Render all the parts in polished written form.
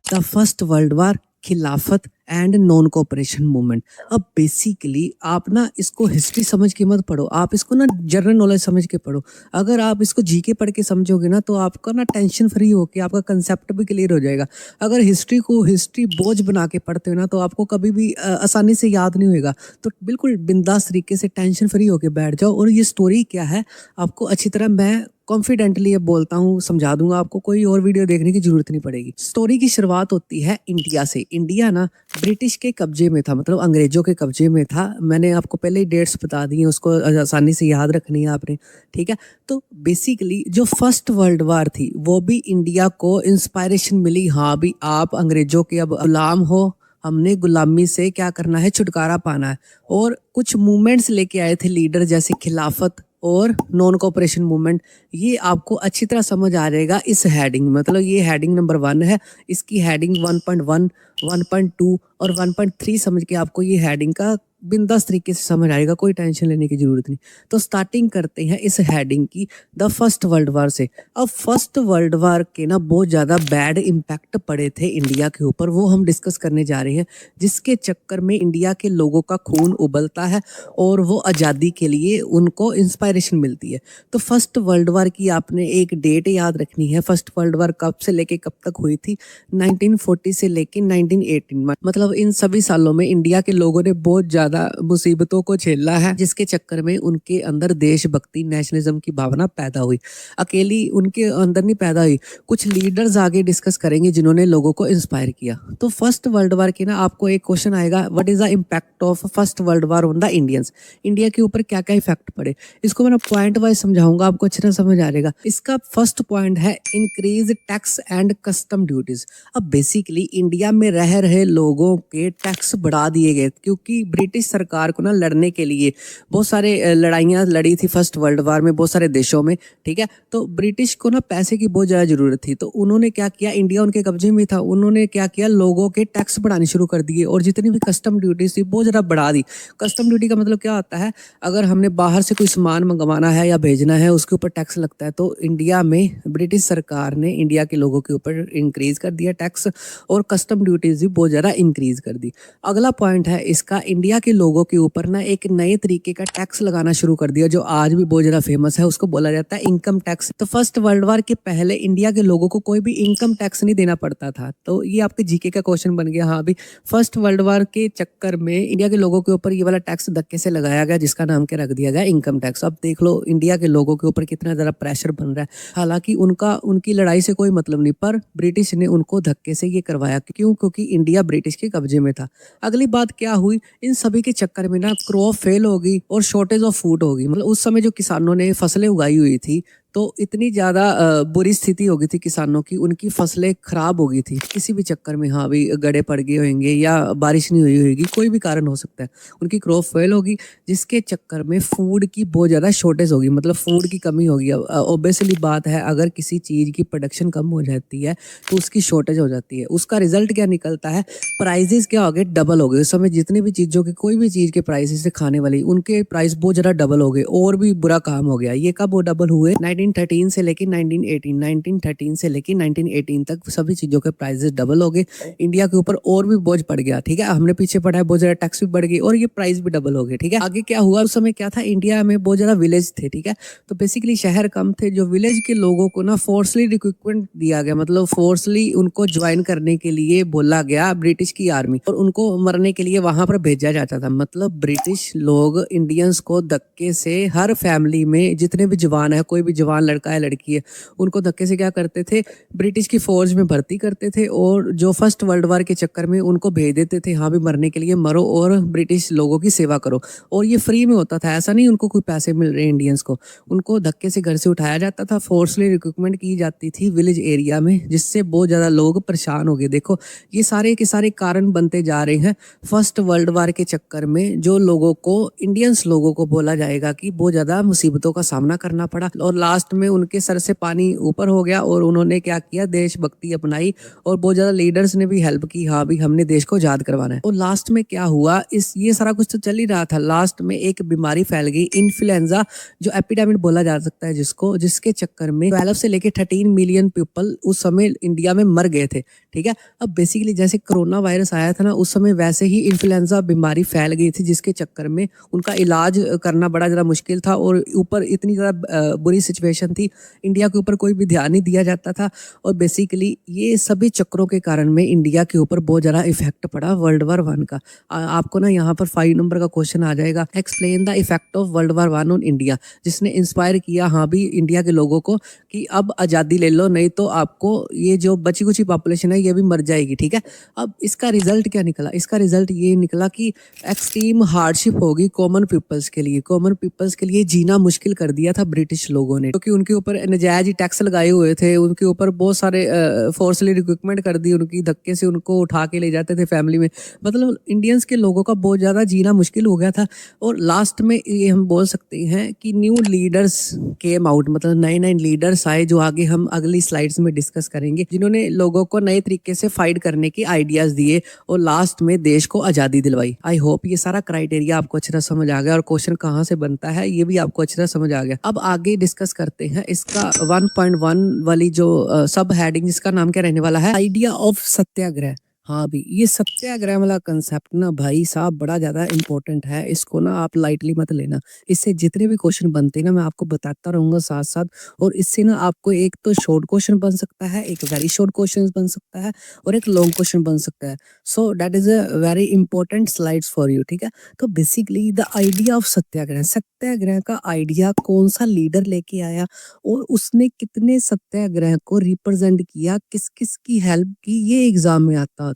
The first world war, खिलाफत and non cooperation movement. अब basically आप ना इसको हिस्ट्री समझ के मत पढ़ो, आप इसको ना जनरल नॉलेज समझ के पढ़ो। अगर आप इसको जीके पढ़ के समझोगे ना तो आपका ना टेंशन फ्री होके आपका कंसेप्ट भी क्लियर हो जाएगा। अगर हिस्ट्री को हिस्ट्री बोझ बना के पढ़ते हो ना तो आपको कभी भी आसानी से याद नहीं होएगा। तो बिल्कुल बिंदास तरीके से टेंशन फ्री होके बैठ जाओ और ये स्टोरी क्या है आपको अच्छी तरह मैं कॉन्फिडेंटली ये बोलता हूँ समझा दूंगा, आपको कोई और वीडियो देखने की जरूरत नहीं पड़ेगी। स्टोरी की शुरुआत होती है इंडिया से। इंडिया ना ब्रिटिश के कब्जे में था, मतलब अंग्रेजों के कब्जे में था। मैंने आपको पहले ही डेट्स बता दी हैं, उसको आसानी से याद रखनी है आपने, ठीक है। तो बेसिकली जो फर्स्ट वर्ल्ड वार थी वो भी इंडिया को इंस्पायरेशन मिली। हाँ भी आप अंग्रेजों के अब गुलाम हो, हमने गुलामी से क्या करना है, छुटकारा पाना है। और कुछ मूवमेंट्स लेके आए थे लीडर, जैसे खिलाफत और नॉन कोऑपरेशन मूवमेंट। ये आपको अच्छी तरह समझ आ जाएगा इस हेडिंग, मतलब ये हेडिंग नंबर 1 है। इसकी हेडिंग 1.1, 1.2 और 1.3 समझ के आपको ये हेडिंग का बिंदास तरीके से समझ आएगा, कोई टेंशन लेने की जरूरत नहीं। तो स्टार्टिंग करते हैं इस हेडिंग की द फर्स्ट वर्ल्ड वार से। अब फर्स्ट वर्ल्ड वार के ना बहुत ज़्यादा बैड इम्पैक्ट पड़े थे इंडिया के ऊपर, वो हम डिस्कस करने जा रहे हैं, जिसके चक्कर में इंडिया के लोगों का खून उबलता है और वो आज़ादी के लिए उनको इंस्पायरेशन मिलती है। तो फर्स्ट वर्ल्ड वार की आपने एक डेट याद रखनी है। फर्स्ट वर्ल्ड वार कब से लेके कब तक हुई थी? 1940 से लेके 1918, मतलब इन सभी सालों में इंडिया के लोगों ने बहुत ज़्यादा मुसीबतों को झेला है, जिसके चक्कर में उनके अंदर देशभक्ति, नेशनलिज्म की भावना पैदा हुई। अकेली उनके अंदर नहीं पैदा हुई, कुछ लीडर्स आगे डिस्कस करेंगे जिन्होंने लोगों को इंस्पायर किया। तो फर्स्ट वर्ल्ड वार के ना आपको एक क्वेश्चन आएगा, what is the impact of first world war on the Indians? India के ऊपर क्या क्या इफेक्ट पड़े, इसको मैं पॉइंट वाइज समझाऊंगा, आपको अच्छी तरह समझ आ जाएगा। इसका फर्स्ट पॉइंट है increase tax and custom duties. अब बेसिकली इंडिया में रह रहे लोगों के टैक्स बढ़ा दिए गए, क्योंकि ब्रिटिश सरकार को ना लड़ने के लिए बहुत सारे लड़ाइयाँ लड़ी थी फर्स्ट वर्ल्ड वार में बहुत सारे देशों में, ठीक है। तो ब्रिटिश को ना पैसे की बहुत ज़्यादा ज़रूरत थी, तो उन्होंने क्या किया, इंडिया उनके कब्जे में था, उन्होंने क्या किया, लोगों के टैक्स बढ़ाने शुरू कर दिए और जितनी भी कस्टम ड्यूटीज थी बहुत ज़्यादा बढ़ा दी। कस्टम ड्यूटी का मतलब क्या होता है, अगर हमने बाहर से कोई सामान मंगवाना है या भेजना है उसके ऊपर टैक्स लगता है। तो इंडिया में ब्रिटिश सरकार ने इंडिया के लोगों के ऊपर इंक्रीज कर दिया टैक्स और कस्टम ड्यूटीज भी बहुत ज़्यादा इंक्रीज कर दी। अगला पॉइंट है इसका, इंडिया के लोगों के ऊपर ना एक नए तरीके का टैक्स लगाना शुरू कर दिया जो आज भी बहुत ज़्यादा फेमस है, उसको बोला जाता है इनकम टैक्स। तो फर्स्ट वर्ल्ड वार के पहले इंडिया के लोगों को कोई भी इनकम टैक्स नहीं देना पड़ता था। तो ये आपके जीके का क्वेश्चन बन गया। हाँ भी फर्स्ट वर्ल्ड वार के चक्कर में इंडिया के लोगों के ऊपर ये वाला टैक्स धक्के से लगाया गया, जिसका नाम क्या रख दिया गया, इनकम टैक्स। अब देख लो इंडिया के लोगों के ऊपर कितना ज़्यादा प्रेशर बन रहा है। हालांकि उनकी लड़ाई से कोई मतलब नहीं, पर ब्रिटिश ने उनको धक्के से ये करवाया। क्यों? क्योंकि इंडिया ब्रिटिश के कब्जे में था। अगली बात क्या हुई, इन सभी के चक्कर में ना क्रॉप फेल होगी और शॉर्टेज ऑफ फूड होगी। मतलब उस समय जो किसानों ने फसलें उगाई हुई थी तो इतनी ज़्यादा बुरी स्थिति हो गई थी किसानों की, उनकी फसलें खराब हो गई थी किसी भी चक्कर में। हाँ भी गड़े पड़ गए होंगे या बारिश नहीं हुई होगी, कोई भी कारण हो सकता है, उनकी क्रॉप फेल होगी, जिसके चक्कर में फूड की बहुत ज़्यादा शॉर्टेज होगी, मतलब फूड की कमी होगी। ऑब्वियसली बात है, अगर किसी चीज़ की प्रोडक्शन कम हो जाती है तो उसकी शॉर्टेज हो जाती है। उसका रिजल्ट क्या निकलता है, प्राइजेस क्या हो गए, डबल हो गए। उस समय जितनी भी चीज़ों के, कोई भी चीज़ के प्राइसेस से खाने वाली, उनके प्राइस बहुत ज़्यादा डबल हो गए और भी बुरा काम हो गया। ये कब वो डबल हुए, 1913 से लेके 1918, 1913 से लेके 1918 तक सभी चीज़ों के प्राइसेस डबल हो गए। इंडिया के ऊपर और भी बोझ पड़ गया, ठीक है। हमने पीछे पढ़ा है, बहुत ज़्यादा टैक्स भी बढ़ गई और ये प्राइस भी डबल हो गए, ठीक है। आगे क्या हुआ, उस समय क्या था, इंडिया में बहुत ज़्यादा विलेज थे, ठीक है। तो बेसिकली शहर कम थे, जो विलेज के लोगों को ना फोर्सली रिक्रूटमेंट दिया गया, मतलब फोर्सली उनको ज्वाइन करने के लिए बोला गया ब्रिटिश की आर्मी, और उनको मरने के लिए वहां पर भेजा जाता था। मतलब ब्रिटिश लोग इंडियंस को धक्के से, हर फैमिली में जितने भी जवान है, कोई भी जवान लड़का है लड़की है, उनको धक्के से क्या करते थे, ब्रिटिश की फौज में भर्ती करते थे और जो फर्स्ट वर्ल्ड वार के चक्कर में उनको भेज देते थे, हाँ भी मरने के लिए मरो और ब्रिटिश लोगों की सेवा करो। और ये फ्री में होता था, ऐसा नहीं उनको कोई पैसे मिल रहे इंडियंस को, उनको धक्के से घर से उठाया जाता था, फोर्सली रिक्रूटमेंट की जाती थी विलेज एरिया में, जिससे बहुत ज़्यादा लोग परेशान हो गए। देखो ये सारे के सारे कारण बनते जा रहे हैं फर्स्ट वर्ल्ड वार के चक्कर में, जो लोगों को, इंडियंस लोगों को बोला जाएगा कि बहुत ज़्यादा मुसीबतों का सामना करना पड़ा। और लास्ट लास्ट में उनके सर से पानी ऊपर हो गया और उन्होंने क्या किया, देशभक्ति अपनाई और बहुत ज़्यादा लीडर्स ने भी हेल्प की, हाँ भी हमने देश को आज़ाद करवाना है। और लास्ट में क्या हुआ, इस ये सारा कुछ तो चल ही रहा था, लास्ट में एक बीमारी फैल गई, इन्फ्लुएंजा जो एपिडेमिक बोला जा सकता है जिसको, जिसके चक्कर में 12 से लेके 13 मिलियन पीपल उस समय इंडिया में मर गए थे। ठीक है, अब बेसिकली जैसे कोरोना वायरस आया था ना, उस समय वैसे ही इन्फ्लुएंजा बीमारी फैल गई थी, जिसके चक्कर में उनका इलाज करना बड़ा ज़्यादा मुश्किल था और ऊपर इतनी ज़्यादा बुरी सिचुएशन थी, इंडिया के ऊपर कोई भी ध्यान नहीं दिया जाता था। और बेसिकली ये सभी चक्रों के कारण में इंडिया के ऊपर बहुत ज़्यादा इफेक्ट पड़ा वर्ल्ड वार 1 का। आपको ना यहाँ पर 5 नंबर का क्वेश्चन आ जाएगा, explain the effect of world war 1 on India, जिसने इंस्पायर किया हाँ भी इंडिया के लोगों को कि अब आज़ादी ले लो, नहीं तो आपको ये जो बची कुची पॉपुलेशन है ये भी मर जाएगी। ठीक है, अब इसका रिजल्ट क्या निकला, इसका रिजल्ट ये निकला कि एक्सट्रीम हार्डशिप होगी कॉमन पीपल्स के लिए, कॉमन पीपल्स के लिए जीना मुश्किल कर दिया था ब्रिटिश लोगों ने, क्योंकि उनके ऊपर नजायज टैक्स लगाए हुए थे, उनके ऊपर बहुत सारे फोर्सली रिक्रूटमेंट कर दी, उनकी धक्के से उनको उठा के ले जाते थे फैमिली में, मतलब इंडियंस के लोगों का बहुत ज़्यादा जीना मुश्किल हो गया था। और लास्ट में ये हम बोल सकते हैं कि न्यू लीडर्स केम आउट, मतलब नए नए लीडर्स आए, जो आगे हम अगली स्लाइड्स में डिस्कस करेंगे, जिन्होंने लोगों को नए तरीके से फाइट करने की आइडियाज दिए और लास्ट में देश को आज़ादी दिलवाई। आई होप ये सारा क्राइटेरिया आपको अच्छी तरह समझ आ गया और क्वेश्चन कहाँ से बनता है ये भी आपको अच्छी तरह समझ आ गया। अब आगे डिस्कस करते हैं इसका 1.1 वाली जो सब हेडिंग, जिसका नाम क्या रहने वाला है, आइडिया ऑफ सत्याग्रह। हाँ भी ये सत्याग्रह वाला कंसेप्ट ना भाई साहब बड़ा ज्यादा इंपॉर्टेंट है, इसको ना आप लाइटली मत लेना। इससे जितने भी क्वेश्चन बनते हैं ना मैं आपको बताता रहूंगा साथ साथ, और इससे ना आपको एक तो शॉर्ट क्वेश्चन बन सकता है, एक वेरी शॉर्ट क्वेश्चन बन सकता है और एक लॉन्ग क्वेश्चन बन सकता है। So that is a very important slides for you. ठीक है, तो बेसिकली द आइडिया ऑफ सत्याग्रह, सत्याग्रह का आइडिया कौन सा लीडर लेके आया और उसने कितने सत्याग्रह को रिप्रेजेंट किया, किस किस की हेल्प की, ये एग्जाम में आता होता है।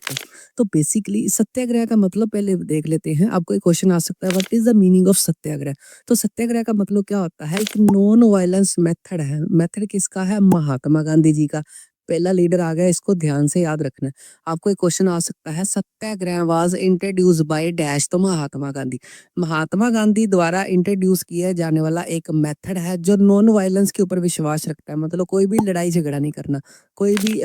तो बेसिकली सत्याग्रह का मतलब पहले देख लेते हैं। आपको एक क्वेश्चन आ सकता है, what is the meaning of satyagraha. तो सत्याग्रह का मतलब क्या होता है, एक नॉन वायलेंस मेथड है। मेथड किसका है, महात्मा गांधी जी का। पहला लीडर आ गया, इसको ध्यान से याद रखना है। आपको एक क्वेश्चन आ सकता है, सत्याग्रह वाज इंट्रोड्यूस बाय डैश, तो महात्मा गांधी। महात्मा गांधी द्वारा इंट्रोड्यूस किया जाने वाला एक मेथड है जो नॉन वायलेंस के ऊपर विश्वास रखता है, मतलब कोई भी लड़ाई झगड़ा नहीं करना, कोई भी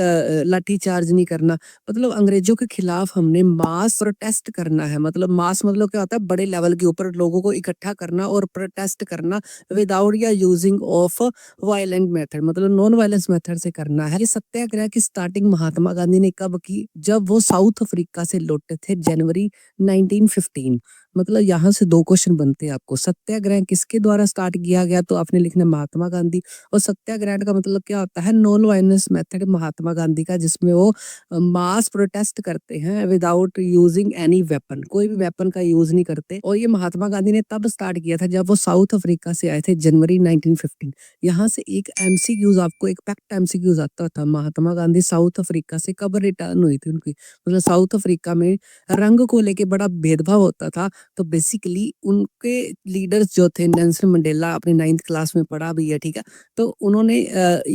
लाठी चार्ज नहीं करना, मतलब अंग्रेजों के खिलाफ हमने मास प्रोटेस्ट करना है। मतलब मास मतलब क्या होता है, बड़े लेवल के ऊपर लोगों को इकट्ठा करना और प्रोटेस्ट करना विदाउट या यूजिंग ऑफ वायलेंट मेथड, मतलब नॉन वायलेंस मेथड से करना है। ये सत्याग्रह की स्टार्टिंग महात्मा गांधी ने कब की, जब वो साउथ अफ्रीका से लौटे थे जनवरी 1915। मतलब यहाँ से दो क्वेश्चन बनते हैं आपको, सत्याग्रह किसके द्वारा स्टार्ट किया गया, तो आपने लिखना महात्मा गांधी। और सत्याग्रह का मतलब क्या होता है, non violence method Mahatma Gandhi का, जिसमें वो मास प्रोटेस्ट करते हैं विदाउट यूजिंग एनी वेपन, कोई भी वेपन का यूज नहीं करते। और ये महात्मा गांधी ने तब स्टार्ट किया था जब वो साउथ अफ्रीका से आए थे जनवरी 1915। यहाँ से एक एमसीक्यूज, आपको एक पैक्ट एमसीक्यूज आता था, महात्मा गांधी साउथ अफ्रीका से कब रिटर्न हुई थी उनकी, मतलब साउथ अफ्रीका में रंग को लेके बड़ा भेदभाव होता था। तो बेसिकली उनके लीडर्स जो थे, नेल्सन मंडेला, आपने 9th क्लास में पढ़ा भी है। ठीक है, तो उन्होंने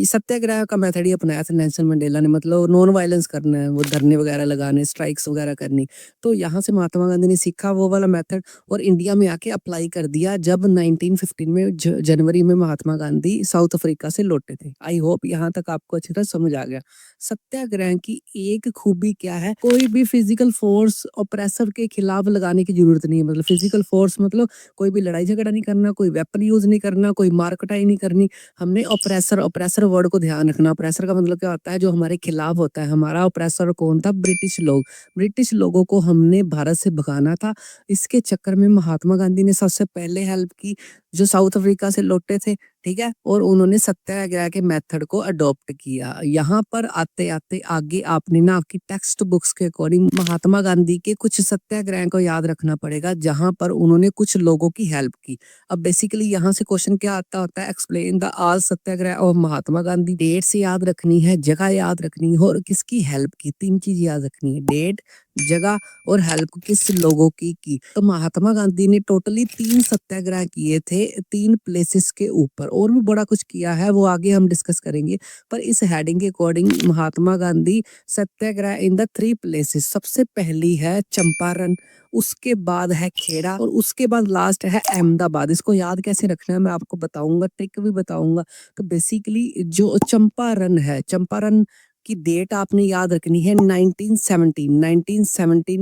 सत्याग्रह का मेथड ही अपनाया था नेल्सन मंडेला ने, मतलब नॉन वायलेंस करना है, वो धरने वगैरह लगाने, स्ट्राइक्स वगैरह करनी। तो यहाँ से महात्मा गांधी ने सीखा वो वाला मेथड और इंडिया में आके अप्लाई कर दिया जब 1915 में जनवरी में महात्मा गांधी साउथ अफ्रीका से लौटे थे। आई होप यहाँ तक आपको अच्छी तरह समझ आ गया। सत्याग्रह की एक खूबी क्या है, कोई भी फिजिकल फोर्स ऑपरेसर के खिलाफ लगाने की जरूरत नहीं है। मतलब फिजिकल फोर्स मतलब कोई भी लड़ाई झगड़ा नहीं करना, कोई वेपन यूज नहीं करना, कोई मार कटाई नहीं करनी। हमने ऑपरेसर, ऑपरेसर वर्ड को ध्यान रखना। ऑपरेसर का मतलब क्या होता है, जो हमारे खिलाफ होता है। हमारा ऑपरेसर कौन था, ब्रिटिश लोग। ब्रिटिश लोगों को हमने भारत से भगाना था। इसके चक्कर में महात्मा गांधी ने सबसे पहले हेल्प की, जो साउथ अफ्रीका से लौटे थे। ठीक है, और उन्होंने सत्याग्रह के मेथड को अडॉप्ट किया। यहाँ पर आते आते आगे आपने ना आपकी टेक्स्ट बुक्स के अकॉर्डिंग महात्मा गांधी के कुछ सत्याग्रह को याद रखना पड़ेगा, जहां पर उन्होंने कुछ लोगों की हेल्प की। अब बेसिकली यहाँ से क्वेश्चन क्या आता होता है, explain the all satyagraha of Mahatma Gandhi. Date से याद रखनी है, जगह याद रखनी है और किसकी हेल्प की, तीन चीज याद रखनी है, डेट, जगह और हेल्प किस लोगों की। तो महात्मा गांधी ने टोटली 3 सत्याग्रह किए थे 3 प्लेसेस के ऊपर, और भी बड़ा कुछ किया है वो आगे हम डिस्कस करेंगे। पर इस हेडिंग के according Mahatma Gandhi Satyagraha in the 3 places, सबसे पहली है चंपारण, उसके बाद है खेड़ा और उसके बाद लास्ट है अहमदाबाद। इसको याद कैसे रखना है मैं आपको बताऊंगा, ट्रिक भी बताऊंगा। तो बेसिकली जो चंपारण है, चंपारण की डेट आपने याद रखनी है 1917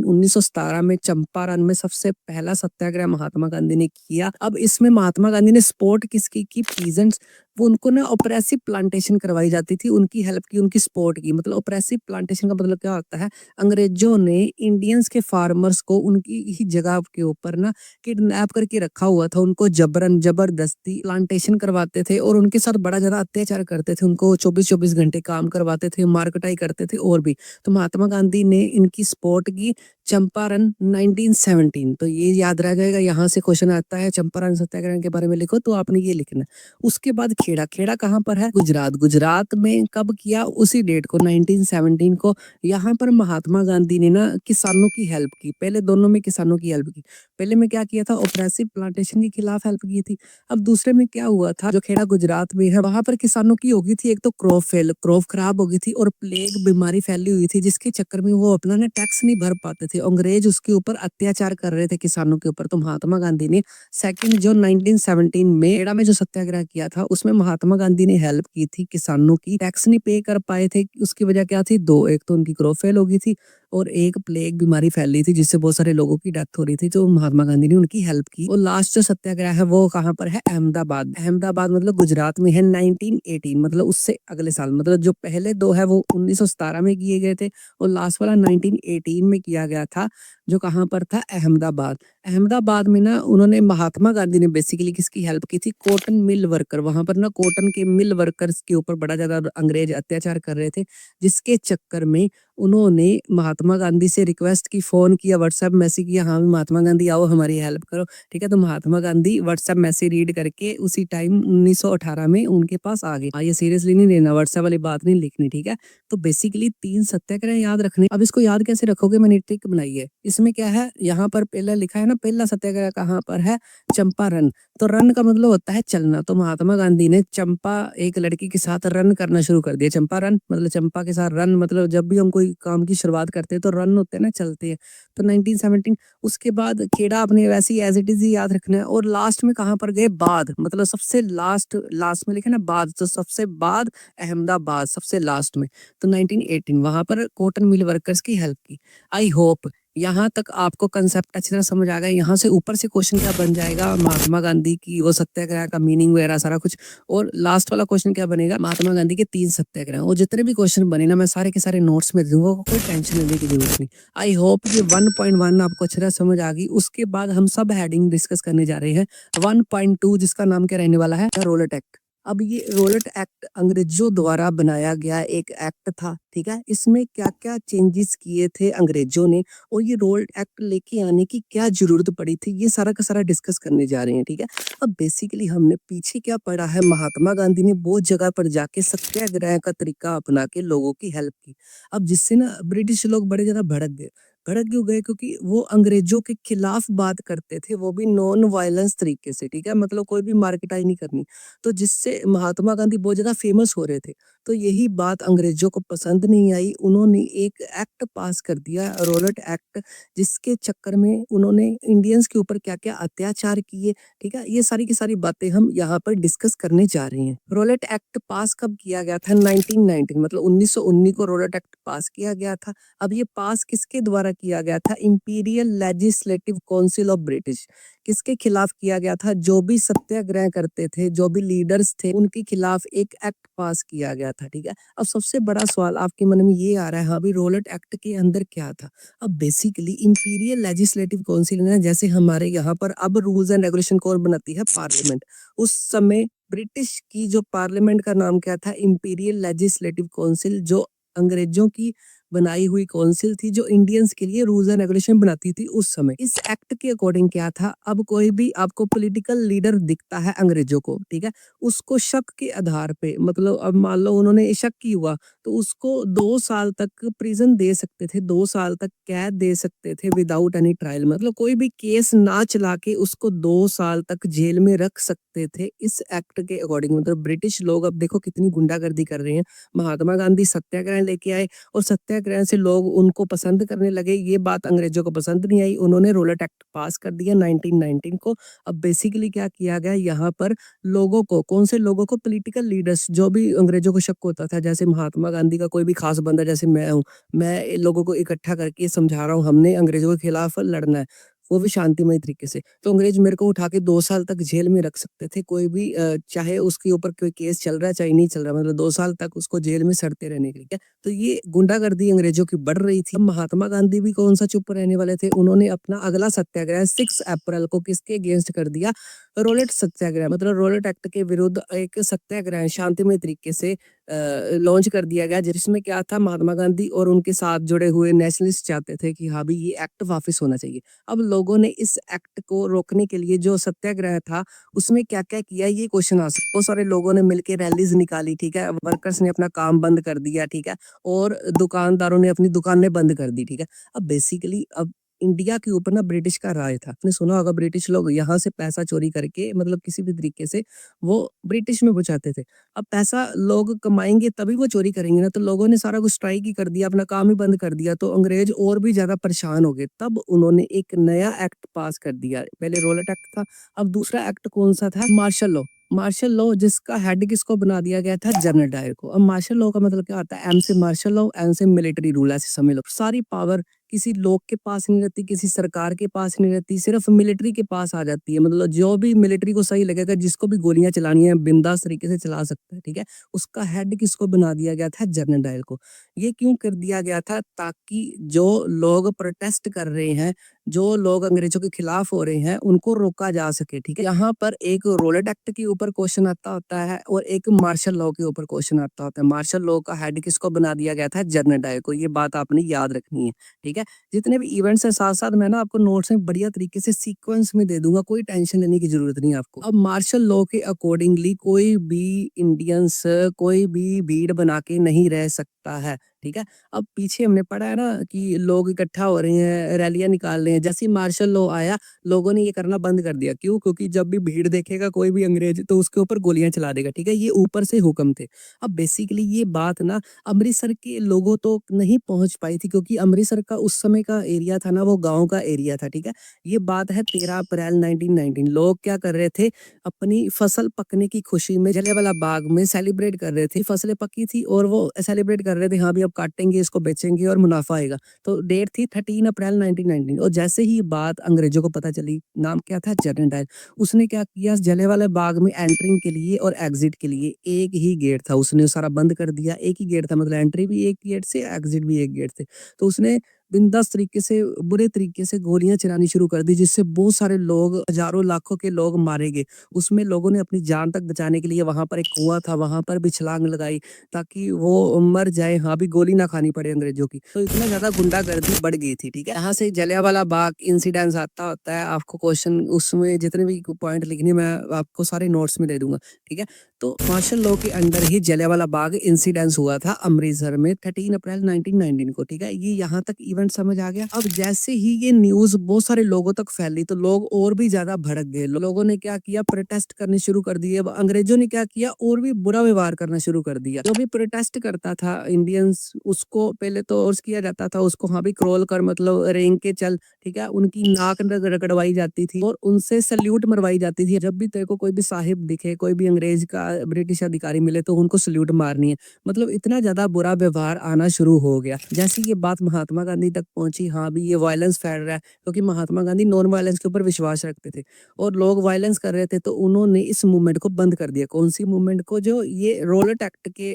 1917 में चंपारण में सबसे पहला सत्याग्रह महात्मा गांधी ने किया। अब इसमें महात्मा गांधी ने सपोर्ट किसकी की? पीजेंट्स, वो उनको ना ऑपरेसिव प्लांटेशन करवाई जाती थी, उनकी हेल्प की, उनकी सपोर्ट की। मतलब ऑपरेसिव प्लांटेशन का मतलब क्या होता है? अंग्रेजों ने इंडियंस के फार्मर्स को उनकी ही जगह के ऊपर ना किडनैप करके रखा हुआ था, उनको जबरन जबरदस्ती प्लांटेशन करवाते थे और उनके साथ बड़ा ज्यादा अत्याचार करते थे, उनको 24-24 घंटे काम करवाते थे, मारकटाई करते थे और भी। तो महात्मा गांधी ने इनकी सपोर्ट की चंपारण 1917। तो ये याद रह जाएगा, यहाँ से क्वेश्चन आता है चंपारण सत्याग्रह के बारे में लिखो तो आपने ये लिखना है। उसके बाद खेड़ा, खेड़ा कहाँ पर है? गुजरात। गुजरात में कब किया? उसी डेट को 1917 को। यहाँ पर महात्मा गांधी ने ना किसानों की हेल्प की, पहले दोनों में किसानों की हेल्प की। पहले में क्या किया था? ऑपरेसिव प्लांटेशन के खिलाफ हेल्प की थी। अब दूसरे में क्या हुआ था? जो खेड़ा गुजरात में है वहां पर किसानों की होगी थी, एक तो क्रॉप खराब हो गई थी और प्लेग बीमारी फैली हुई थी, जिसके चक्कर में वो अपना ना टैक्स नहीं भर पाते थे, अंग्रेज उसके ऊपर अत्याचार कर रहे थे किसानों के ऊपर। तो महात्मा गांधी ने 2 जून 1917 में खेड़ा में जो सत्याग्रह किया था उसमें महात्मा गांधी ने हेल्प की थी किसानों की, टैक्स नहीं पे कर पाए थे। उसकी वजह क्या थी? दो, एक तो उनकी क्रॉप फेल हो गई थी और एक प्लेग बीमारी फैल रही थी जिससे बहुत सारे लोगों की डेथ हो रही थी। तो महात्मा गांधी ने उनकी हेल्प की। और लास्ट जो सत्याग्रह है वो कहाँ पर है? अहमदाबाद। अहमदाबाद मतलब गुजरात में है 1918, मतलब उससे अगले साल। मतलब जो पहले दो है वो 1917 में किए गए थे और लास्ट वाला 1918 में किया गया था, जो कहाँ पर था? अहमदाबाद। अहमदाबाद में ना उन्होंने, महात्मा गांधी ने बेसिकली किसकी हेल्प की थी? Cotton mill worker. वहां पर ना कॉटन के मिल वर्कर्स के ऊपर बड़ा ज्यादा अंग्रेज अत्याचार कर रहे थे, जिसके चक्कर में उन्होंने महात्मा गांधी से रिक्वेस्ट की, फोन किया, व्हाट्सएप मैसेज किया, हाँ महात्मा गांधी आओ हमारी हेल्प करो, ठीक है। तो Mahatma Gandhi WhatsApp message read करके उसी टाइम 1918 में उनके पास आ गए। ये सीरियसली नहीं लेना, व्हाट्सएप वाली बात नहीं लिखनी, ठीक है। तो बेसिकली 3 सत्याग्रह याद रखने। अब इसको याद कैसे रखोगे? मैंने ट्रिक बनाई है। इसमें क्या है? यहाँ पर पहला लिखा है ना, पहला सत्याग्रह कहाँ पर है? चंपारण। तो रन का मतलब होता है चलना। तो महात्मा गांधी ने चंपा एक लड़की के साथ रन करना शुरू कर दिया। चंपा रन मतलब चंपा के साथ रन, मतलब जब भी हम कोई काम की शुरुआत करते हैं तो रन होते हैं ना, चलते हैं। तो 1917। उसके बाद खेड़ा अपने वैसे ही एज इट इज ही याद रखना है। और लास्ट में कहाँ पर गए? बाद, मतलब सबसे लास्ट, लास्ट में लिखे ना बाद, तो सबसे बाद अहमदाबाद, सबसे लास्ट में। तो 1918 वहां पर कॉटन मिल वर्कर्स की हेल्प की। आई होप यहाँ तक आपको कंसेप्ट अच्छी तरह समझ आ गया। यहाँ से ऊपर से क्वेश्चन क्या बन जाएगा? महात्मा गांधी की वो सत्याग्रह का मीनिंग वगैरह सारा कुछ। और लास्ट वाला क्वेश्चन क्या बनेगा? महात्मा गांधी के 3 सत्याग्रह। और जितने भी क्वेश्चन बने ना मैं सारे के सारे नोट्स में दूंगा, कोई टेंशन लेने की जरूरत नहीं। आई होप ये 1.1 आपको अच्छी तरह समझ आ गई। उसके बाद हम सब हेडिंग डिस्कस करने जा रहे हैं 1.2, जिसका नाम क्या रहने वाला है? Rowlatt Act. अब ये रोलेट एक्ट अंग्रेजों द्वारा बनाया गया एक एक्ट था, ठीक है। इसमें क्या क्या चेंजेस किए थे अंग्रेजों ने और ये रोलेट एक्ट लेके आने की क्या जरूरत पड़ी थी, ये सारा का सारा डिस्कस करने जा रहे हैं, ठीक है। अब बेसिकली हमने पीछे क्या पढ़ा है? महात्मा गांधी ने बहुत जगह पर जाके सत्याग्रह का तरीका अपना के लोगों की हेल्प की। अब जिससे ना ब्रिटिश लोग बड़े ज्यादा भड़क गए। भड़क क्यों गए? क्योंकि वो अंग्रेजों के खिलाफ बात करते थे, वो भी नॉन वायलेंस तरीके से, ठीक है। मतलब कोई भी मार्केटाई नहीं करनी। तो जिससे महात्मा गांधी बहुत ज्यादा फेमस हो रहे थे। तो यही बात अंग्रेजों को पसंद नहीं आई, उन्होंने एक एक्ट पास कर दिया, रोलेट एक्ट, जिसके चक्कर में उन्होंने इंडियंस के ऊपर क्या क्या अत्याचार किए, ठीक है। ये सारी की सारी बातें हम यहाँ पर डिस्कस करने जा रहे हैं। रोलेट एक्ट पास कब किया गया था? 1919, मतलब 1919 को रोलेट एक्ट पास किया गया था। अब ये पास किसके द्वारा किया गया था? Imperial legislative council of British. किसके खिलाफ किया गया था? जो भी सत्याग्रह करते थे, जो भी लीडर्स थे, उनके खिलाफ एक एक्ट पास किया गया था, ठीक है। अब सबसे बड़ा सवाल आपके मन में ये आ रहा है, हाँ भी रोलेट एक्ट के अंदर क्या था? अब बेसिकली इंपीरियल लेजिस्लेटिव काउंसिल ना, जैसे हमारे यहाँ पर अब रूल्स एंड रेगुलेशन कौन बनाती है? पार्लियामेंट। उस समय ब्रिटिश की जो पार्लियामेंट का नाम क्या था? इंपीरियल लेजिस्लेटिव काउंसिल, जो अंग्रेजों की बनाई हुई काउंसिल थी जो इंडियंस के लिए रूल्स एंड रेगुलेशन बनाती थी उस समय। इस एक्ट के अकॉर्डिंग क्या था, अब कोई भी आपको पॉलिटिकल लीडर दिखता है अंग्रेजों को, ठीक है, उसको शक के आधार पे, मतलब अब मान लो उन्होंने शक की हुआ तो उसको 2 साल तक प्रिजन दे सकते थे, 2 साल तक कैद दे सकते थे विदाउट एनी ट्रायल। मतलब कोई भी केस ना चला के उसको 2 साल तक जेल में रख सकते थे इस एक्ट के अकॉर्डिंग। मतलब ब्रिटिश लोग अब देखो कितनी गुंडागर्दी कर रहे हैं। महात्मा गांधी सत्याग्रह लेके आए और सत्याग्रह से लोग उनको पसंद करने लगे। ये बात अंग्रेजों को पसंद नहीं आई, उन्होंने रोलेट एक्ट पास कर दिया 1919 को। अब बेसिकली क्या किया गया यहाँ पर, लोगों को, कौन से लोगों को, पॉलिटिकल लीडर्स, जो भी अंग्रेजों को शक होता था, जैसे महात्मा गांधी का कोई भी खास बंदा, जैसे मैं हूँ, मैं इन लोगों को इकट्ठा करके समझा रहा हूँ हमने अंग्रेजों के खिलाफ लड़ना है, वो भी शांतिमय तरीके से, तो अंग्रेज मेरे को उठा के 2 साल तक जेल में रख सकते थे। कोई भी चाहे उसके ऊपर कोई केस चल रहा है चाहे नहीं चल रहा, मतलब 2 साल तक उसको जेल में सड़ते रहने के लिए, क्या। तो ये गुंडागर्दी अंग्रेजों की बढ़ रही थी। महात्मा गांधी भी कौन सा चुप रहने वाले थे, उन्होंने अपना अगला सत्याग्रह 6 अप्रैल को किसके अगेंस्ट कर दिया, रोलेट सत्याग्रह। मतलब रोलेट एक्ट के विरुद्ध एक सत्याग्रह शांतिमय तरीके से लॉन्च कर दिया गया, जिसमें क्या था, महात्मा गांधी और उनके साथ जुड़े हुए नेशनलिस्ट चाहते थे कि हाँ भी ये एक्ट वापस होना चाहिए। अब लोगों ने इस एक्ट को रोकने के लिए जो सत्याग्रह था उसमें क्या क्या किया, ये क्वेश्चन आ सकता है। बहुत सारे लोगों ने मिलकर रैलीज निकाली, ठीक है, वर्कर्स ने अपना काम बंद कर दिया, ठीक है, और दुकानदारों ने अपनी दुकानें बंद कर दी, ठीक है। अब बेसिकली अब इंडिया के ऊपर ना ब्रिटिश का राज था। आपने सुना होगा ब्रिटिश लोग यहाँ से पैसा चोरी करके, मतलब किसी भी तरीके से वो ब्रिटिश में पहुंचाते थे। अब पैसा लोग कमाएंगे तभी वो चोरी करेंगे ना, तो लोगों ने सारा कुछ स्ट्राइक ही कर दिया, अपना काम ही बंद कर दिया, तो अंग्रेज और भी ज्यादा परेशान हो गए। तब उन्होंने एक नया एक्ट पास कर दिया। पहले रोलेट एक्ट था, अब दूसरा एक्ट कौन सा था, मार्शल लॉ। मार्शल लॉ, जिसका हेड किसको बना दिया गया था, जनरल डायर को। अब मार्शल लॉ का मतलब क्या होता है, एम से मार्शल लॉ, एन से मिलिट्री रूल, ऐसे समझ लो। सारी पावर किसी लोग के पास नहीं रहती, किसी सरकार के पास नहीं रहती, सिर्फ मिलिट्री के पास आ जाती है। मतलब जो भी मिलिट्री को सही लगेगा, जिसको भी गोलियां चलानी है बिंदास तरीके से चला सकता है, ठीक है। उसका हेड किसको बना दिया गया था, जनरल डायर को। ये क्यों कर दिया गया था, ताकि जो लोग प्रोटेस्ट कर रहे हैं, जो लोग अंग्रेजों के खिलाफ हो रहे हैं, उनको रोका जा सके, ठीक है। यहाँ पर एक रोलेट एक्ट के ऊपर क्वेश्चन आता होता है और एक मार्शल लॉ के ऊपर क्वेश्चन आता होता है। मार्शल लॉ का हेड किसको बना दिया गया था, जनरल डायर को। ये बात आपने याद रखनी है, ठीक है। जितने भी इवेंट्स हैं साथ साथ मैं ना आपको नोट्स में बढ़िया तरीके से सीक्वेंस में दे दूंगा, कोई टेंशन लेने की जरूरत नहीं है आपको। अब मार्शल लॉ के अकॉर्डिंगली कोई भी इंडियंस कोई भी भीड़ बना के नहीं रह सकता है, ठीक है। अब पीछे हमने पढ़ा है ना कि लोग इकट्ठा हो रहे हैं, रैलियां निकाल रहे हैं, जैसे ही मार्शल लॉ आया लोगों ने ये करना बंद कर दिया। क्यों? क्योंकि जब भी भीड़ देखेगा कोई भी अंग्रेज तो उसके ऊपर गोलियां चला देगा, ठीक है। ये ऊपर से हुक्म थे। अब बेसिकली ये बात ना अमृतसर के लोगों तो नहीं पहुंच पाई थी, क्योंकि अमृतसर का उस समय का एरिया था ना, वो गांव का एरिया था, ठीक है। ये बात है 13 अप्रैल 1919। लोग क्या कर रहे थे, अपनी फसल पकने की खुशी में जलियांवाला बाग में सेलिब्रेट कर रहे थे। फसलें पकी थी और वो सेलिब्रेट कर रहे थे, हाँ भी अब काटेंगे, इसको बेचेंगे और मुनाफा आएगा। तो डेट थी 13 अप्रैल 1919। और जैसे ही बात अंग्रेजों को पता चली, नाम क्या था, जनरल डायर, उसने क्या किया, जलियांवाला बाग में एंट्रिंग के लिए और एग्जिट के लिए एक ही गेट था, उसने सारा बंद कर दिया। एक ही गेट था, मतलब एंट्री भी एक गेट से, एग्जिट भी एक गेट से। तो उसने बिंदास तरीके से, बुरे तरीके से गोलियां चलानी शुरू कर दी, जिससे बहुत सारे लोग, हजारों लाखों के लोग मारे गए। उसमें लोगों ने अपनी जान तक बचाने के लिए, वहां पर एक कुआं था, वहां पर भी छलांग लगाई ताकि वो मर जाए, हाँ भी गोली ना खानी पड़े अंग्रेजों की। तो इतना ज्यादा गुंडागर्दी बढ़ गई थी, ठीक है। यहाँ से जलियांवाला बाग इंसिडेंस आता होता है, आपको क्वेश्चन उसमें जितने भी पॉइंट लिखने मैं आपको सारे नोट्स में दे दूंगा, ठीक है। तो मार्शल लॉ के अंडर ही जलियांवाला बाग इंसिडेंस हुआ था अमृतसर में 13 अप्रैल 1919 को, ठीक है। ये यहाँ तक इवेंट समझ आ गया। अब जैसे ही ये न्यूज बहुत सारे लोगों तक फैली तो लोग और भी ज्यादा भड़क गए। लोगों ने क्या किया, प्रोटेस्ट करने शुरू कर दिए। अब अंग्रेजों ने क्या किया, और भी बुरा व्यवहार करना शुरू कर दिया। जो भी प्रोटेस्ट करता था इंडियंस, उसको पहले तो और किया जाता था, उसको हाँ भी क्रोल कर, मतलब रेंग के चल, ठीक है। उनकी नाक रगड़वाई जाती थी और उनसे सल्यूट मरवाई जाती थी। जब भी तेरे को कोई भी साहिब दिखे, कोई भी अंग्रेज का ब्रिटिश अधिकारी मिले तो उनको सल्यूट मारनी है। मतलब इतना ज्यादा बुरा व्यवहार आना शुरू हो गया। जैसे ये बात महात्मा गांधी तक पहुंची, हाँ भी ये वायलेंस फैल रहा है, क्योंकि महात्मा गांधी नॉन वायलेंस के ऊपर विश्वास रखते थे और लोग वायलेंस कर रहे थे, तो उन्होंने इस मूवमेंट को बंद कर दिया। कौन सी मूवमेंट को, जो ये रोलेट एक्ट के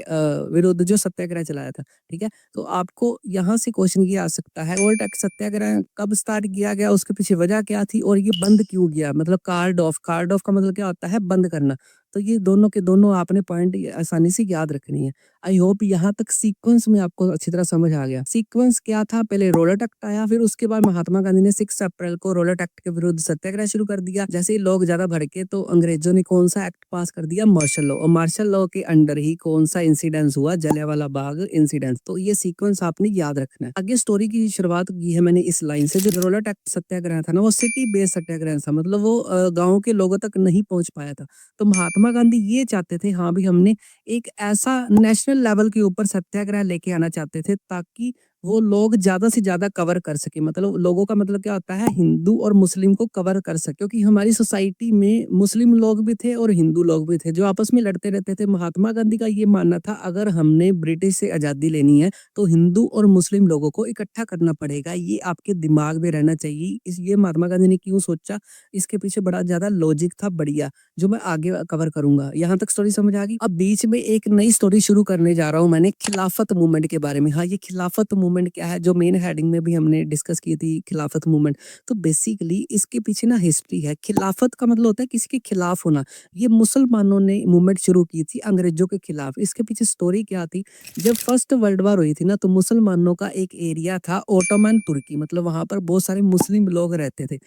विरुद्ध जो सत्याग्रह चलाया था, ठीक है। तो आपको यहाँ से क्वेश्चन ये आ सकता है, रोलेट एक्ट सत्याग्रह कब स्टार्ट किया गया, उसके पीछे वजह क्या थी और ये बंद क्यों गया। मतलब कार्ड ऑफ, कार्ड ऑफ का मतलब क्या होता है, बंद करना। तो ये दोनों के दोनों आपने पॉइंट आसानी से याद रखनी है। आई होप यहाँ तक सीक्वेंस में आपको अच्छी तरह समझ आ गया। सीक्वेंस क्या था, पहले रोलेट एक्ट आया, फिर उसके बाद महात्मा गांधी ने 6 अप्रैल को रोलेट एक्ट के विरुद्ध सत्याग्रह शुरू कर दिया। जैसे ही लोग ज्यादा भड़के तो अंग्रेजों ने कौन सा एक्ट पास कर दिया, मार्शल लॉ, और मार्शल लॉ के अंडर ही कौन सा इंसिडेंस हुआ, जलियांवाला बाग इंसिडेंट। तो ये सीक्वेंस आपने याद रखना है। आगे स्टोरी की शुरुआत की है मैंने इस लाइन से, जो रोलेट एक्ट सत्याग्रह था ना, वो सिटी बेस्ड सत्याग्रह था, मतलब वो गाँव के लोगों तक नहीं पहुंच पाया था। तो महात्मा गांधी ये चाहते थे, हाँ भी हमने एक ऐसा नेशनल लेवल के ऊपर सत्याग्रह लेके आना चाहते थे ताकि वो लोग ज्यादा से ज्यादा कवर कर सके। मतलब लोगों का मतलब क्या होता है, हिंदू और मुस्लिम को कवर कर सके, क्योंकि हमारी सोसाइटी में मुस्लिम लोग भी थे और हिंदू लोग भी थे जो आपस में लड़ते रहते थे। महात्मा गांधी का ये मानना था, अगर हमने ब्रिटिश से आजादी लेनी है तो हिंदू और मुस्लिम लोगों को इकट्ठा करना पड़ेगा। ये आपके दिमाग में रहना चाहिए। इस ये महात्मा गांधी ने क्यों सोचा, इसके पीछे बड़ा ज्यादा लॉजिक था, बढ़िया, जो मैं आगे कवर करूंगा। यहाँ तक स्टोरी समझ आ गई। अब बीच में एक नई स्टोरी शुरू करने जा रहा हूँ मैंने, खिलाफत मूवमेंट के बारे में। हाँ, ये खिलाफत मूवमेंट क्या है, जो मेन हेडिंग में भी हमने डिस्कस की थी, खिलाफत मूवमेंट। तो बेसिकली इसके पीछे ना हिस्ट्री है। खिलाफत का मतलब होता है किसी के खिलाफ होना। ये मुसलमानों ने मूवमेंट शुरू की थी अंग्रेजों के खिलाफ। इसके पीछे स्टोरी क्या थी, जब फर्स्ट वर्ल्ड वॉर हुई थी ना, तो मुसलमानों का एक एरिया था ओटोमन तुर्की, मतलब वहां पर बहुत सारे मुस्लिम लोग रहते थे।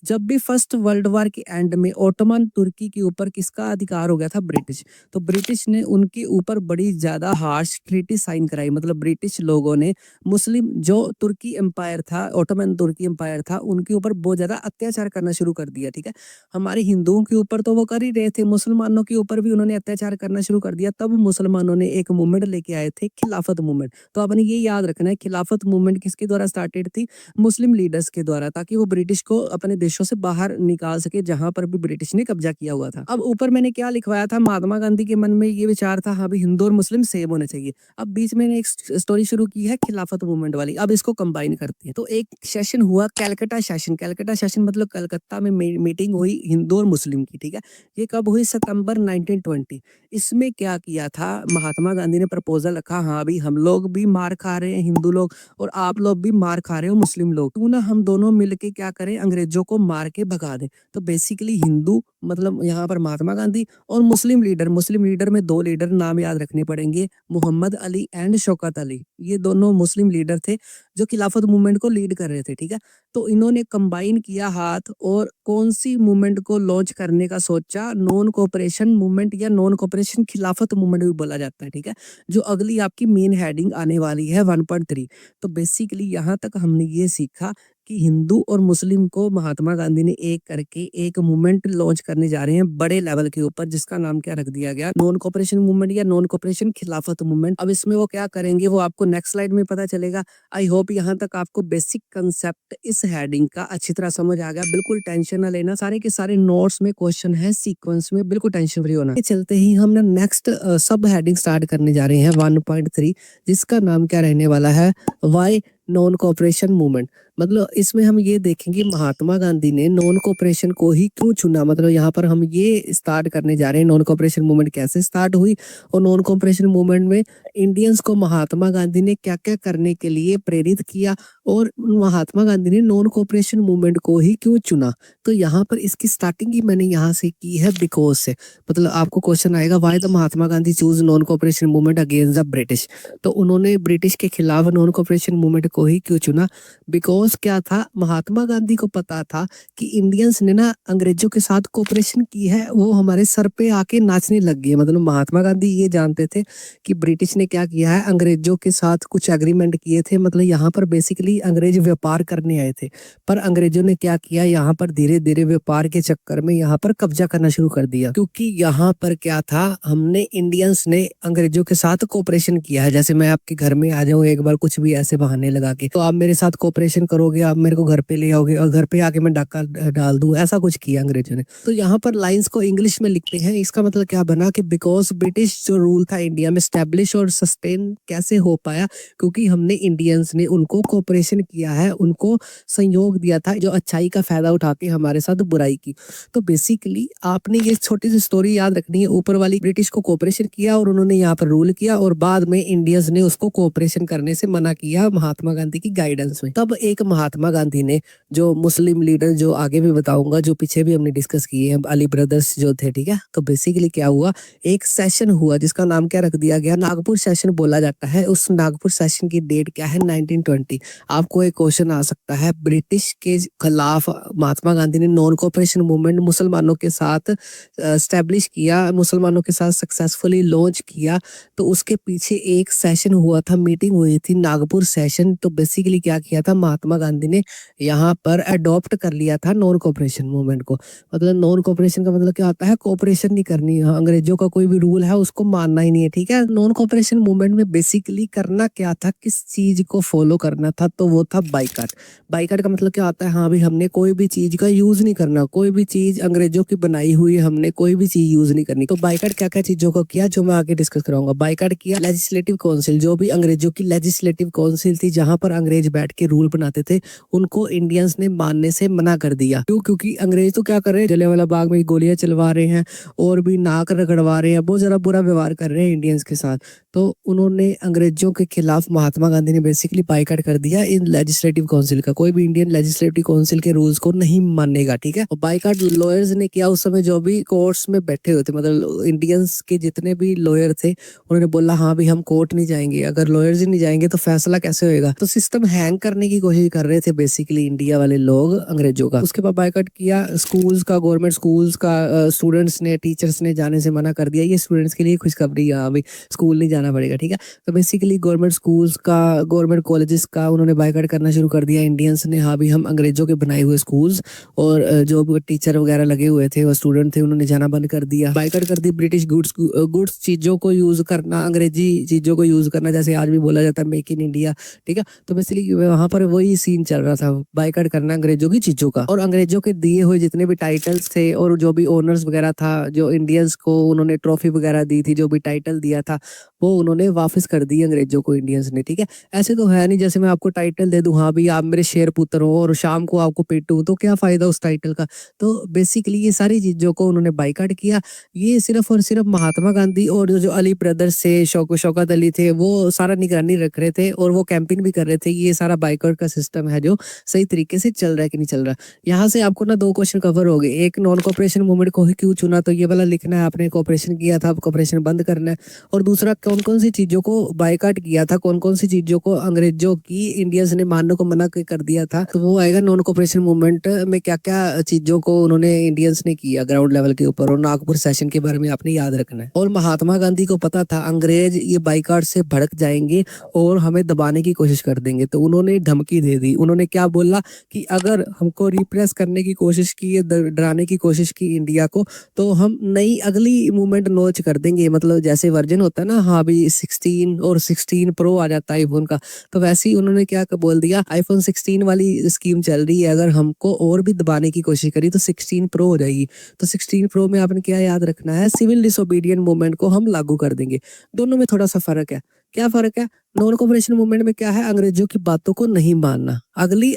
जब भी फर्स्ट वर्ल्ड वॉर के एंड में ओटोमन तुर्की के ऊपर किसका अधिकार हो गया था, ब्रिटिश। तो ब्रिटिश ने उनके ऊपर बड़ी ज्यादा हार्श ट्रीटी साइन कराई। मतलब ब्रिटिश लोगों ने मुस्लिम जो तुर्की एम्पायर था, ओटोमन तुर्की एम्पायर था, उनके ऊपर बहुत ज्यादा अत्याचार करना शुरू कर दिया। ठीक है, हमारे हिंदुओं के ऊपर तो वो कर ही रहे थे, मुसलमानों के ऊपर भी उन्होंने अत्याचार करना शुरू कर दिया। तब मुसलमानों ने एक मूवमेंट लेके आए थे, खिलाफत मूवमेंट। तो आपने ये याद रखना है, खिलाफत मूवमेंट किसके द्वारा स्टार्टेड थी, मुस्लिम लीडर्स के द्वारा, ताकि वो ब्रिटिश को अपने देशों से बाहर निकाल सके जहां पर भी ब्रिटिश ने कब्जा किया हुआ था। अब ऊपर मैंने क्या लिखवाया था, महात्मा गांधी के मन में ये विचार था, हाँ भी हिंदू और मुस्लिम सेम होने चाहिए। अब बीच में एक स्टोरी शुरू की है खिलाफत मूवमेंट वाली, अब इसको कंबाइन करते हैं। तो एक सेशन हुआ, कैलकाटा सेशन। कैलकाटा सेशन मतलब कलकत्ता में मीटिंग हुई हिंदू और मुस्लिम की। ठीक है, ये कब हुई, सितंबर 1920। इसमें क्या किया था, महात्मा गांधी ने प्रपोजल रखा, हाँ भी हम लोग भी मार खा रहे हैं हिंदू लोग, और आप लोग भी मार खा रहे हो मुस्लिम लोग, क्यों ना हम दोनों मिलके क्या करें, अंग्रेजों को मार के भगा दें। तो बेसिकली हिंदू मतलब यहाँ पर महात्मा गांधी, और मुस्लिम लीडर में 2 लीडर नाम याद रखने पड़ेंगे, मोहम्मद अली एंड शौकत अली। ये दोनों मुस्लिम लीडर थे जो खिलाफत मूवमेंट को लीड कर रहे थे। ठीक है, तो इन्होंने कंबाइन किया हाथ, और कौन सी मूवमेंट को लॉन्च करने का सोचा, नॉन कोऑपरेशन मूवमेंट, या नॉन कोऑपरेशन खिलाफत मूवमेंट भी बोला जाता है। ठीक है, जो अगली आपकी मेन हेडिंग आने वाली है 1.3। तो बेसिकली यहाँ तक हमने ये सीखा कि हिंदू और मुस्लिम को महात्मा गांधी ने एक करके एक मूवमेंट लॉन्च करने जा रहे हैं बड़े लेवल के ऊपर, जिसका नाम क्या रख दिया गया, नॉन कोऑपरेशन मूवमेंट या नॉन कोऑपरेशन खिलाफत मूवमेंट। अब इसमें वो क्या करेंगे वो आपको नेक्स्ट स्लाइड में पता चलेगा। आई होप यहाँ तक आपको बेसिक कंसेप्ट इस हेडिंग का अच्छी तरह समझ आ गया। बिल्कुल टेंशन ना लेना, सारे के सारे नोट्स में क्वेश्चन है सीक्वेंस में, बिल्कुल टेंशन फ्री होना। चलते ही हम ना नेक्स्ट सब हेडिंग स्टार्ट करने जा रहे हैं 1.3, जिसका नाम क्या रहने वाला है, वाई नॉन कोऑपरेशन मूवमेंट। मतलब इसमें हम ये देखेंगे महात्मा गांधी ने नॉन कोऑपरेशन को ही क्यों चुना। मतलब यहाँ पर हम ये स्टार्ट करने जा रहे हैं, नॉन कोऑपरेशन मूवमेंट कैसे स्टार्ट हुई, और नॉन कोऑपरेशन मूवमेंट में इंडियंस को महात्मा गांधी ने क्या क्या करने के लिए प्रेरित किया, और महात्मा गांधी ने नॉन कोऑपरेशन मूवमेंट को ही क्यों चुना। तो यहाँ पर इसकी स्टार्टिंग ही मैंने यहाँ से की है बिकॉज से। मतलब आपको क्वेश्चन आएगा, why the Mahatma Gandhi choose non cooperation movement against the British. तो उन्होंने ब्रिटिश के खिलाफ नॉन कोऑपरेशन मूवमेंट को ही क्यों चुना, बिकॉज क्या था, महात्मा गांधी को पता था कि इंडियंस ने ना अंग्रेजों के साथ कोऑपरेशन की है, वो हमारे सर पे आके नाचने लग गए। मतलब महात्मा गांधी ये जानते थे कि ब्रिटिश ने क्या किया है, अंग्रेजों के साथ कुछ एग्रीमेंट किए थे। मतलब यहाँ पर बेसिकली अंग्रेज व्यापार करने आए थे, पर अंग्रेजों ने क्या किया, यहाँ पर धीरे धीरे व्यापार के चक्कर में यहाँ पर कब्जा करना शुरू कर दिया। क्योंकि यहाँ पर क्या था, हमने इंडियंस ने अंग्रेजों के साथ कोऑपरेशन किया है। जैसे मैं आपके घर में आ जाऊं एक बार कुछ भी ऐसे बहाने लगा के, तो आप मेरे साथ कोऑपरेशन करोगे, आप मेरे को घर पे ले आओगे, और घर पे आके मैं डाका डाल दूं, ऐसा कुछ किया अंग्रेजों ने। तो यहाँ पर लाइंस को इंग्लिश में लिखते हैं। इसका मतलब क्या बना कि बिकॉज ब्रिटिश जो रूल था इंडिया में स्टैब्लिश और सस्टेन कैसे हो पाया, क्योंकि हमने इंडियंस ने उनको कोऑपरेशन किया है, उनको संयोग दिया था, जो अच्छाई का फायदा उठा के हमारे साथ बुराई की। तो बेसिकली आपने ये छोटी सी स्टोरी याद रखनी है। ऊपर वाली ब्रिटिश को कोऑपरेशन किया और उन्होंने यहाँ पर रूल किया, और बाद में इंडियंस ने उसको कोऑपरेशन करने से मना किया महात्मा महात्मा गांधी की गाइडेंस में। तब एक महात्मा गांधी ने जो मुस्लिम लीडर, जो आगे भी बताऊंगा, जो पीछे भी हमने डिस्कस किए हैं, अली ब्रदर्स जो थे, ठीक है। तो बेसिकली क्या हुआ, एक सेशन हुआ जिसका नाम क्या रख दिया गया, नागपुर सेशन बोला जाता है। उस नागपुर सेशन की डेट क्या है, 1920। आपको एक क्वेश्चन आ सकता है, ब्रिटिश के खिलाफ महात्मा गांधी ने नॉन कोऑपरेशन मूवमेंट मुसलमानों के साथ एस्टेब्लिश किया, मुसलमानों के साथ सक्सेसफुली लॉन्च किया। तो उसके पीछे एक सेशन हुआ था, मीटिंग हुई थी, नागपुर सेशन। तो बेसिकली क्या किया था महात्मा गांधी ने, यहाँ पर अडॉप्ट कर लिया था नॉन कोऑपरेशन मूवमेंट को। मतलब नॉन कोऑपरेशन का मतलब क्या होता है, कोऑपरेशन नहीं करनी, अंग्रेजों का कोई भी रूल है उसको मानना ही नहीं है, ठीक है। नॉन कोऑपरेशन मूवमेंट में बेसिकली करना क्या था, किस चीज को फॉलो करना था, तो वो था बाइकाट। बाइकाट का मतलब क्या होता है, हाँ भी हमने कोई भी चीज का यूज नहीं करना, कोई भी चीज अंग्रेजों की बनाई हुई हमने कोई भी चीज यूज नहीं करनी। तो बाइकाट क्या क्या चीजों को किया, जो मैं आगे डिस्कस कराऊंगा। बाइकाट किया लेजिस्लेटिव काउंसिल, जो भी अंग्रेजों की लेजिस्लेटिव काउंसिल थी, जहां पर अंग्रेज बैठ के रूल बनाते थे, उनको इंडियंस ने मानने से मना कर दिया। क्यों? क्योंकि अंग्रेज तो क्या कर रहे हैं, जलियांवाला बाग में गोलियां चलवा रहे हैं और भी नाक रगड़वा रहे हैं, बहुत ज्यादा बुरा व्यवहार कर रहे हैं इंडियंस के साथ। तो उन्होंने अंग्रेजों के खिलाफ महात्मा गांधी ने बेसिकली बाइकाट कर दिया इन लेजिस्लेटिव काउंसिल का, कोई भी इंडियन लेजिस्लेटिव काउंसिल के रूल्स को नहीं मानेगा, ठीक है। और बाइकाट लॉयर्स ने किया, उस समय जो भी कोर्ट्स में बैठे हुए थे, मतलब इंडियंस के जितने भी लॉयर थे, उन्होंने बोला हाँ भी हम कोर्ट नहीं जाएंगे, अगर लॉयर्स ही नहीं जाएंगे तो फैसला कैसे होएगा। तो सिस्टम हैंग करने की कोशिश कर रहे थे बेसिकली इंडिया वाले लोग अंग्रेजों का। उसके बाद बाइकाट किया स्कूल्स का, गवर्नमेंट स्कूल्स का, स्टूडेंट्स ने, टीचर्स ने जाने से मना कर दिया। ये स्टूडेंट्स के लिए खुशखबरी है, अभी स्कूल नहीं जाना पड़ेगा, ठीक है। तो बेसिकली गवर्नमेंट स्कूल्स का, गवर्नमेंट कॉलेजेस का उन्होंने बाइकाट करना शुरू कर दिया इंडियंस ने। हाँ भी हम अंग्रेजों के बनाए हुए स्कूल्स और जो टीचर वगैरह लगे हुए थे और स्टूडेंट थे, उन्होंने जाना बंद कर दिया। बाइकाट कर दी ब्रिटिश गुड्स चीजों को यूज करना, अंग्रेजी चीजों को यूज करना, जैसे आज भी बोला जाता है मेक इन इंडिया, ठीक है। तो बेसिकली वहां पर वही सीन चल रहा था, बाइकाट करना अंग्रेजों की चीजों का। और अंग्रेजों के दिए हुए जितने भी टाइटल्स थे और जो भी ओनर्स वगैरह था, जो इंडियंस को उन्होंने ट्रॉफी वगैरह दी थी, जो भी टाइटल दिया था, वो उन्होंने वापस कर दी अंग्रेजों को, इंडियंस ने, ठीक है। ऐसे तो है नहीं जैसे मैं आपको टाइटल दे दूं, हाँ भी आप मेरे शेर पुत्र हो, और शाम को आपको पीटूं, तो क्या फायदा उस टाइटल का। तो बेसिकली ये सारी चीजों को उन्होंने बाइकाट किया। ये सिर्फ और सिर्फ महात्मा गांधी और जो अली ब्रदर्स थे, शौकत अली थे, वो सारा निगरानी रख रहे थे और वो कैंपेन भी कर रहे थे। ये सारा बाइकाट का सिस्टम है जो सही तरीके से चल रहा है कि नहीं चल रहा। यहाँ से आपको ना 2 क्वेश्चन कवर हो गए। एक, नॉन कोऑपरेशन मूवमेंट को ही क्यों चुना, तो ये वाला लिखना है, आपने कोऑपरेशन किया था, अब कोऑपरेशन बंद करना है। और दूसरा, कौन कौन सी चीजों को बाइकाट किया था, कौन कौन सी चीजों को अंग्रेजों की इंडियंस ने मानने को मना कर दिया था। तो वो आएगा नॉन कोऑपरेशन मूवमेंट में क्या क्या चीजों को उन्होंने इंडियंस ने किया ग्राउंड लेवल के ऊपर। और नागपुर सेशन के बारे में आपने याद रखना है। और महात्मा गांधी को पता था अंग्रेज ये बाइकाट से भड़क जाएंगे और हमें दबाने की कोशिश कर देंगे, तो उन्होंने धमकी दे दी। उन्होंने क्या बोला कि अगर हमको रिप्रेस करने की कोशिश की, डराने की कोशिश की इंडिया को, तो हम नई अगली मूवमेंट लॉन्च कर देंगे। मतलब जैसे वर्जन होता है ना, हाँ भी 16 और 16 प्रो आ जाता है आईफोन का, तो वैसे ही उन्होंने क्या बोल दिया, आईफोन 16 वाली स्कीम चल रही है, अगर हमको और भी दबाने की कोशिश करी तो 16 प्रो हो जाएगी। तो 16 प्रो में आपने क्या याद रखना है, सिविल डिसोबीडियंट मूवमेंट को हम लागू कर देंगे। दोनों में थोड़ा सा फर्क है। क्या फर्क है? नॉन कोऑपरेशन मूवमेंट में क्या है, अंग्रेजों की बातों को नहीं मानना।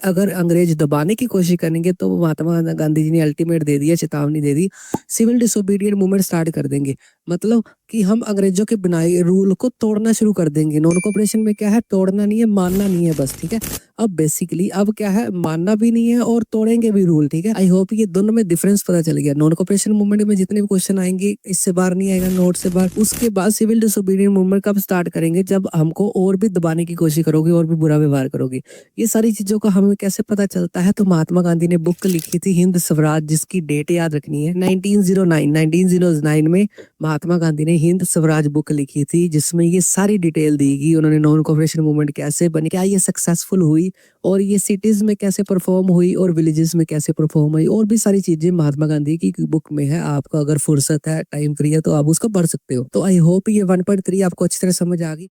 अगर अंग्रेज दबाने की कोशिश करेंगे तो महात्मा गांधी जी ने अल्टीमेट दे दिया, चेतावनी दे दी, सिविल डिसोबीडियंट मूवमेंट स्टार्ट कर देंगे। मतलब कि हम अंग्रेजों के बनाए रूल को तोड़ना शुरू कर देंगे। नॉन कोऑपरेशन में क्या है, तोड़ना नहीं है, मानना नहीं है बस, ठीक है। अब बेसिकली अब क्या है, मानना भी नहीं है और तोड़ेंगे भी रूल, ठीक है। आई होप ये दोनों में डिफरेंस पता चल गया। नॉन कोऑपरेशन मूवमेंट में जितने भी क्वेश्चन आएंगे इससे बाहर नहीं आएगा, नोट से बाहर। उसके बाद सिविल डिसोबीडियंट मूवमेंट कब स्टार्ट करेंगे, जब हमको और भी दबाने की कोशिश करोगे और भी बुरा व्यवहार करोगे। ये सारी चीजों का हमें कैसे पता चलता है, तो महात्मा गांधी ने बुक लिखी थी हिंद स्वराज, जिसकी डेट याद रखनी है 1909 में महात्मा गांधी ने हिंद स्वराज बुक लिखी थी, जिसमें ये सारी डिटेल दी गई। उन्होंने नॉन कोऑपरेशन मूवमेंट कैसे बनी, क्या ये सक्सेसफुल हुई, और ये सिटीज में कैसे परफॉर्म हुई और विलेजेस में कैसे परफॉर्म हुई, और भी सारी चीजें महात्मा गांधी की बुक में है। आपको अगर फुर्सत है, टाइम फ्री है, तो आप उसको पढ़ सकते हो। तो आई होप ये 1.3 आपको अच्छी तरह समझ आ गई।